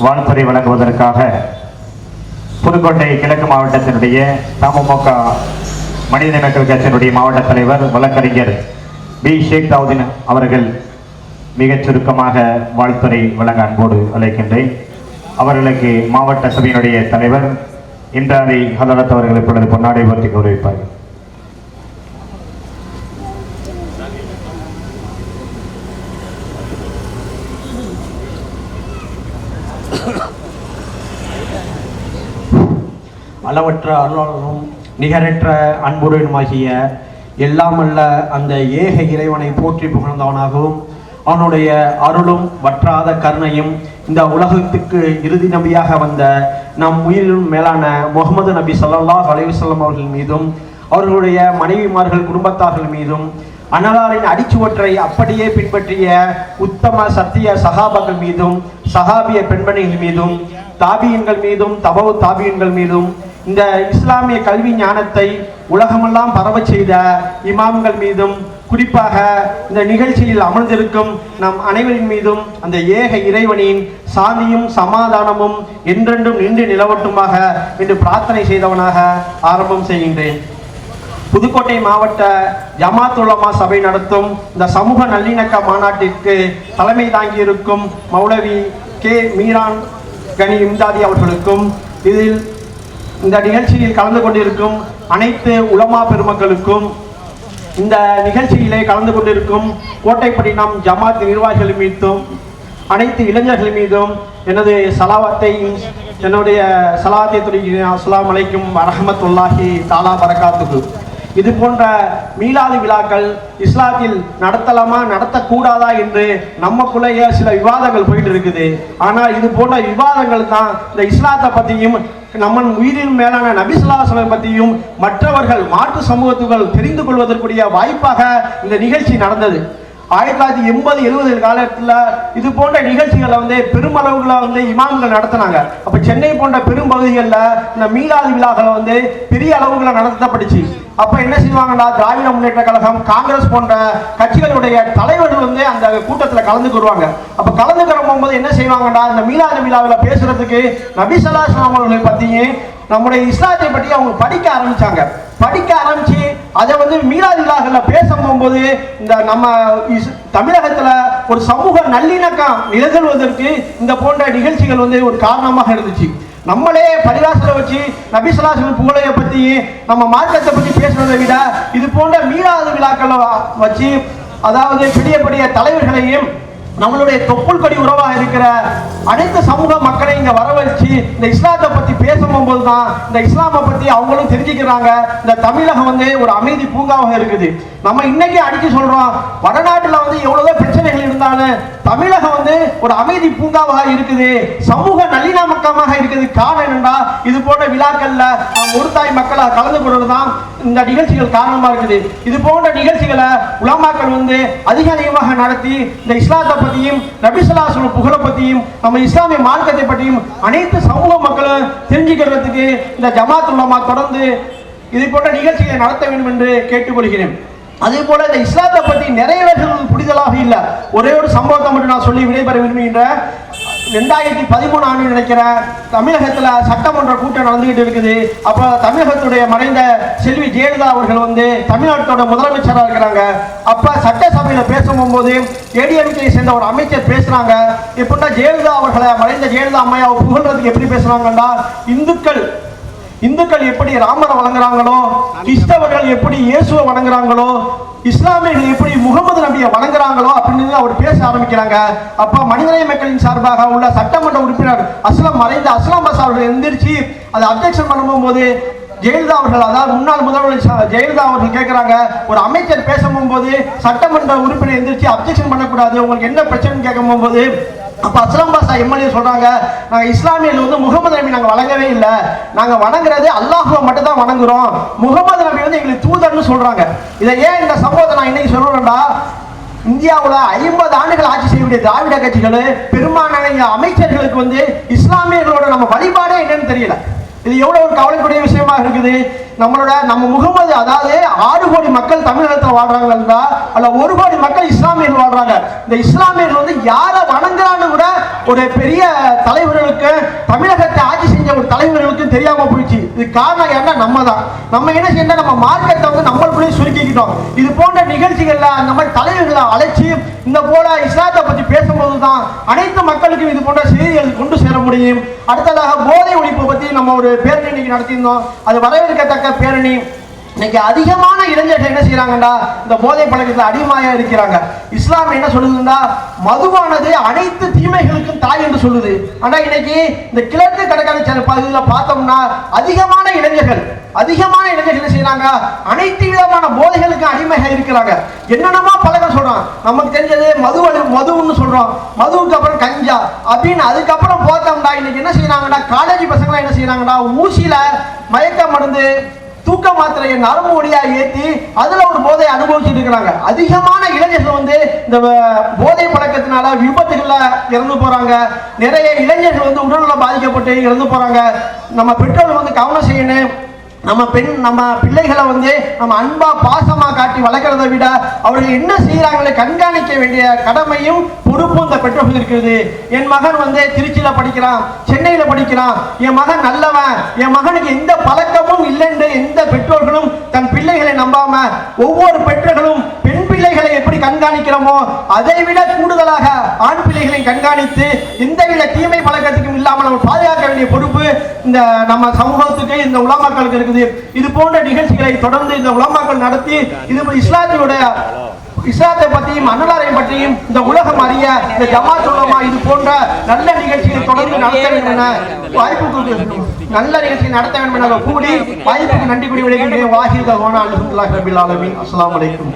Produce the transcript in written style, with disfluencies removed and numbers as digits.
வாழ்த்துறை வழங்குவதற்காக புதுக்கோட்டை கிழக்கு மாவட்டத்தினுடைய தமுக மனித மக்கள் கட்சியினுடைய மாவட்ட தலைவர் வழக்கறிஞர் பி ஷேக் தாவூதீன் அவர்கள் மிகச் சுருக்கமாக வாழ்த்துறை வழங்க அன்போடு அழைக்கின்றேன். அவர்களுக்கு மாவட்ட சபையினுடைய தலைவர் இன்றாரி ஹதரத் அவர்கள் இப்பொழுது பொன்னாடை போர்த்தி கௌரவிப்பார்கள். அளவற்ற அருளாளரும் நிகரற்ற அன்புடனுமாகிய எல்லாமல்ல அந்த ஏக இறைவனை போற்றி புகழ்ந்தவனாகவும் அவனுடைய அருளும் வற்றாத கருணையும் இந்த உலகத்துக்கு இறுதி நபியாக வந்த நம் உயிரிலும் மேலான முகமது நபி ஸல்லல்லாஹு அலைஹி வஸல்லம் அவர்கள் மீதும் அவர்களுடைய மனைவிமார்கள் குடும்பத்தார்கள் மீதும் அன்னலாரின் அடிச்சுவற்றை அப்படியே பின்பற்றிய உத்தம சத்திய சஹாபாக்கள் மீதும் சஹாபிய பெண்மணிகள் மீதும் தாபியன்கள் மீதும் தபவு தாபியன்கள் மீதும் இந்த இஸ்லாமிய கல்வி ஞானத்தை உலகமெல்லாம் பரவ செய்த இமாம்கள் மீதும் குறிப்பாக இந்த நிகழ்ச்சியில் அமர்ந்திருக்கும் நம் அனைவரின் மீதும் அந்த ஏக இறைவனின் சாந்தியும் சமாதானமும் என்றென்றும் நின்று நிலவட்டுமாக என்று பிரார்த்தனை செய்தவனாக ஆரம்பம் செய்கின்றேன். புதுக்கோட்டை மாவட்ட ஜமாத் உலமா சபை நடத்தும் இந்த சமூக நல்லிணக்க மாநாட்டிற்கு தலைமை தாங்கியிருக்கும் மௌலவி கே மீரான் கனி இம்தாதி அவர்களுக்கும் இதில் இந்த நிகழ்ச்சியில் கலந்து கொண்டிருக்கும் அனைத்து உலமா பெருமக்களுக்கும் இந்த நிகழ்ச்சியிலே கலந்து கொண்டிருக்கும் கோட்டைப்பட்டினம் ஜமாத் நிர்வாகிகள் மீதும் அனைத்து இளைஞர்கள் மீதும் என்னுடைய சலாத்தை தொடங்கினேன். அஸ்ஸலாமு அலைக்கும் வரஹ்மத்துல்லாஹி தஆலா பரகாத்துஹு. இது போன்ற மீலாது விழாக்கள் இஸ்லாத்தில் நடத்தலாமா நடத்தக்கூடாதா என்று நமக்குள்ளேயே சில விவாதங்கள் போயிட்டு இருக்குது. ஆனால் இது போன்ற விவாதங்கள் தான் இந்த இஸ்லாத்தை பற்றியும் நம்ம உயிரின் மேலான நபி ஸல்லல்லாஹு அலைஹி வஸல்லம் பற்றியும் மற்றவர்கள் மாற்று சமூகத்துகள் தெரிந்து கொள்வதற்குரிய வாய்ப்பாக இந்த நிகழ்ச்சி நடந்தது. 1980-70 காலத்தில் இது போன்ற நிகழ்ச்சிகளை பெருமளவுகளை இமாம்கள் நடத்தினாங்க. அப்போ சென்னை போன்ற பெரும் பகுதிகளில் இந்த மீலாது விழாக்களை பெரிய அளவுகளை நடத்தப்பட்டுச்சு. அப்போ என்ன செய்வாங்கன்னா திராவிட முன்னேற்ற கழகம் காங்கிரஸ் போன்ற கட்சிகளுடைய தலைவர்கள் அந்த கூட்டத்தில் கலந்துக்குருவாங்க. அப்போ கலந்துக்கிற போகும்போது என்ன செய்வாங்கன்னா இந்த மீலாது விழாவில் பேசுறதுக்கு நபி ஸல்லல்லாஹு அலைஹி வஸல்லம் அவர்களை பற்றியும் நம்முடைய இஸ்லாத்தை பற்றி அவங்க படிக்க ஆரம்பிச்சாங்க. படிக்க ஆரம்பிச்சு அதை மீலாது விழாக்களில் பேச போகும்போது இந்த நம்ம தமிழகத்தில் ஒரு சமூக நல்லிணக்கம் நிகழ்வதற்கு இந்த போன்ற நிகழ்ச்சிகள் ஒரு காரணமாக இருந்துச்சு. நம்மளே பரிகாசத்தை வச்சு நபி ஸல்லல்லாஹு அலைஹி வஸல்லம் புகழையை பற்றி நம்ம மார்க்கத்தை பற்றி பேசுறதை விட இது போன்ற மீலாது விழாக்களை வச்சு அதாவது பெரிய பெரிய தலைவர்களையும் நம்மளுடைய தொப்புள் கொடி உறவாக இருக்கிற அனைத்து சமூக மக்களை இங்க வரவழைச்சு இந்த இஸ்லாத்தை பத்தி பேசும்போது தான் இந்த இஸ்லாமை பத்தி அவங்களும் தெரிஞ்சுக்கிறாங்க. இந்த தமிழகம் ஒரு அமைதி பூங்காவாக இருக்குது. நம்ம இன்னைக்கு அடிச்சு சொல்றோம் வடநாட்டுல எவ்வளவு பிரச்சனைகள் இருந்தாலும் தமிழகம் ஒரு அமைதி பூங்காவாக இருக்குது, சமூக நல்லிணக்கமாக இருக்குது. காரணம் என்னன்னா இது போன்ற விழாக்கள்ல ஒரு தாய் மக்களை கலந்து கொள்வதுதான் இந்த நிகழ்ச்சிகள் காரணமா இருக்குது. இது போன்ற நிகழ்ச்சிகளை உலமாக்கள் அதிகமாக நடத்தி இந்த இஸ்லாத்தை பற்றியும் நபி ஸல்லல்லாஹு அலைஹி வஸல்லம் புகழை பற்றியும் நம்ம இஸ்லாமிய மார்க்கத்தை பற்றியும் அனைத்து சமூக மக்களும் தெரிஞ்சுக்கிறதுக்கு இந்த ஜமாத் உலமா தொடர்ந்து இது போன்ற நிகழ்ச்சிகளை நடத்த வேண்டும் என்று கேட்டுக்கொள்கிறேன். அதே போல இந்த இஸ்லாத்தை பற்றி நிறைய பேர்கள் புரிதலாக இல்லை. ஒரே ஒரு சம்பவத்தை மட்டும் நான் சொல்லி விடைபெற விரும்புகின்றேன். 2013 ஆண்டு நினைக்கிற தமிழகத்துல சட்டமன்ற கூட்டம் நடந்துகிட்டு இருக்குது. அப்ப தமிழகத்துடைய மறைந்த செல்வி ஜெயலலிதா அவர்கள் தமிழ்நாட்டோட முதலமைச்சராக இருக்கிறாங்க. அப்ப சட்டசபையில பேசும்போது ஏடிஎம்கே சேர்ந்த ஒரு அமைச்சர் பேசுறாங்க. எப்படின்னா ஜெயலலிதா அவர்களை மறைந்த ஜெயலலிதா அம்மையாவை புகழ்றதுக்கு எப்படி பேசுறாங்கன்னா இந்துக்கள் எப்படி ராமரை வணங்குறாங்களோ, கிறிஸ்தவர்கள் எப்படி இயேசுவை வணங்குறாங்களோ, இஸ்லாமியர்கள் எப்படி முகமது நபியை வணங்குறாங்களோ அப்படின்னு அவர் பேச ஆரம்பிக்கிறாங்க. அப்ப மனிதநேய மக்களின் சார்பாக உள்ள சட்டமன்ற உறுப்பினர் மறைந்த அஸ்லாம் பாஷா அவர்கள் எந்திரிச்சு அதை அப்ஜெக்ஷன் பண்ணும்போது ஜெயலலிதா அவர்கள் அதாவது முன்னாள் முதல்வர் ஜெயலலிதா அவர்கள் கேட்கிறாங்க, ஒரு அமைச்சர் பேசும்போது சட்டமன்ற உறுப்பினர் எந்திரிச்சு அப்ஜெக்ஷன் பண்ணக்கூடாது, உங்களுக்கு என்ன பிரச்சனைன்னு கேட்கும் போது அப்ப அஸ்லாம் பாஷா எம்எல்ஏ சொல்றாங்க, நாங்க இஸ்லாமியர்கள் முகமது நபி நாங்க வணங்கவே இல்லை, நாங்க வணங்குறது அல்லாஹ்வை மட்டும் தான் வணங்குறோம், முகமது நபி எங்களுக்கு தூதர்னு சொல்றாங்க. இதை ஏன் இந்த சம்பவத்தை நான் இன்னைக்கு சொல்றேன்டா, இந்தியாவில் 50 ஆண்டுகள் ஆட்சி செய்யக்கூடிய திராவிட கட்சிகள் பெரும்பாலான அமைச்சர்களுக்கு இஸ்லாமியர்களோட நம்ம வழிபாடே என்னன்னு தெரியல. இது எவ்வளவு ஒரு கவலைக்குரிய விஷயமா இருக்குது. நம்ம முகமது அதாவது 6 கோடி மக்கள் தமிழகத்தில் வாழ்றாங்கன்னா அல்ல 1 கோடி மக்கள் இஸ்லாமியர்கள் வாழ்றாங்க. இந்த இஸ்லாமியர்கள் யாரை வணங்குறான்னு கூட ஒரு பெரிய தலைவர்களுக்கு தலைவர்களுக்கும் தமிழகத்தை ஆட்சி செஞ்ச ஒரு தலைவர்களுக்கும் தெரியாம போயிடுச்சு. இது காரணம் என்ன? நம்ம தான். நம்ம என்ன செய்யணும், நம்ம மார்க்கெட்டை வந்து நம்மளுக்குள்ளேயே சுருக்கிக்கிட்டோம். இது போன்ற நிகழ்ச்சிகள்ல அந்த மாதிரி தலைவர்களை அழைச்சி இந்த போல இஸ்லாத்தை பத்தி பேசும்போது தான் அனைத்து மக்களுக்கும் இது போன்ற செய்திகள் கொண்டு சேர முடியும். அடுத்ததாக போதை ஒழிப்பு பத்தி நம்ம ஒரு பேரணி இன்னைக்கு நடத்தியிருந்தோம். அது வரவேற்கத்தக்க பேரணி. இன்னைக்கு அதிகமான இளைஞர்கள் என்ன செய்யறாங்கடா, இந்த போதை பழக்கத்தில் அடிமையா இருக்கிறாங்க. இஸ்லாம் என்ன சொல்லுதுன்னா, மதுவானது அனைத்து தீமைகளுக்கும் தாய் என்று சொல்லுது. ஆனா இன்னைக்கு இந்த கிழக்கு கடற்கரை பகுதியில் பார்த்தோம்னா அதிகமான இளைஞர்கள் என்ன செய்யறாங்க, அனைத்து விதமான போதைகளுக்கு அடிமையாக இருக்கிறாங்க. என்னென்னமா பழக்கம் சொல்றோம், நமக்கு தெரிஞ்சது மதுன்னு சொல்றோம், மதுவுக்கு அப்புறம் கஞ்சா அப்படின்னு. அதுக்கப்புறம் பார்த்தோம்னா இன்னைக்கு என்ன செய்யறாங்கடா, காலேஜ் பசங்க என்ன செய்யறாங்கடா, ஊசியில மயக்க மருந்து தூக்க மாத்திரையை நரம்பு வழியா ஏற்றி அதுல ஒரு போதை அனுபவிச்சுட்டு இருக்கிறாங்க. அதிகமான இளைஞர்கள் வந்து இந்த போதை பழக்கத்தினால விபத்துகள்ல இறந்து போறாங்க. நிறைய இளைஞர்கள் வந்து உடல்நலம் பாதிக்கப்பட்டு இறந்து போறாங்க. நம்ம பெற்றோர்கள் வந்து கவனம் செய்யணும். நம்ம பிள்ளைகளை வந்து நம்ம அன்பா பாசமா காட்டி வளர்க்கறதை விட அவர்கள் என்ன செய்யறாங்களே கண்காணிக்க வேண்டிய கடமையும் பொறுப்பும் இந்த பெற்றோர்கள் இருக்குது. என் மகன் வந்து திருச்சியில படிக்கிறான், சென்னையில படிக்கிறான், என் மகன் நல்லவன், என் மகனுக்கு எந்த பழக்கமும் இல்லைன்னு எந்த பெற்றோர்களும் தன் பிள்ளைகளை நம்பாம ஒவ்வொரு பெற்றோர்களும் பெண் பிள்ளைகளை எப்படி கண்காணிக்கிறோமோ அதை விட கூடுதலாக ஆண் பிள்ளைகளை கண்காணித்து எந்தவித தீமை பழக்கத்துக்கும் இல்லாமல் நம்ம பாதுகாக்க வேண்டிய பொறுப்பு இந்த நம்ம சமூகத்துக்கு, இந்த உலமாக்களுக்கு இருக்குது. இது போன்ற நிகழ்ச்சிகளை தொடர்ந்து இந்த உலமாக்கள் நடத்தி இது இஸ்லாத்தை பற்றியும் அன்னலாரை பற்றியும் இந்த உலகம் அறிய இந்த ஜமாத் உலமா இது போன்ற நல்ல நிகழ்ச்சிகளை தொடர்ந்து நடத்த வேண்டும் என நல்ல நிகழ்ச்சியை நடத்த வேண்டும் என கூடி வாய்ப்புக்கு நன்றி கூறி விடைகின்றேன். வாஹித் அல்ஹம்துலில்லாஹி ரப்பில் ஆலமீன். அஸ்ஸலாமு அலைக்கும்.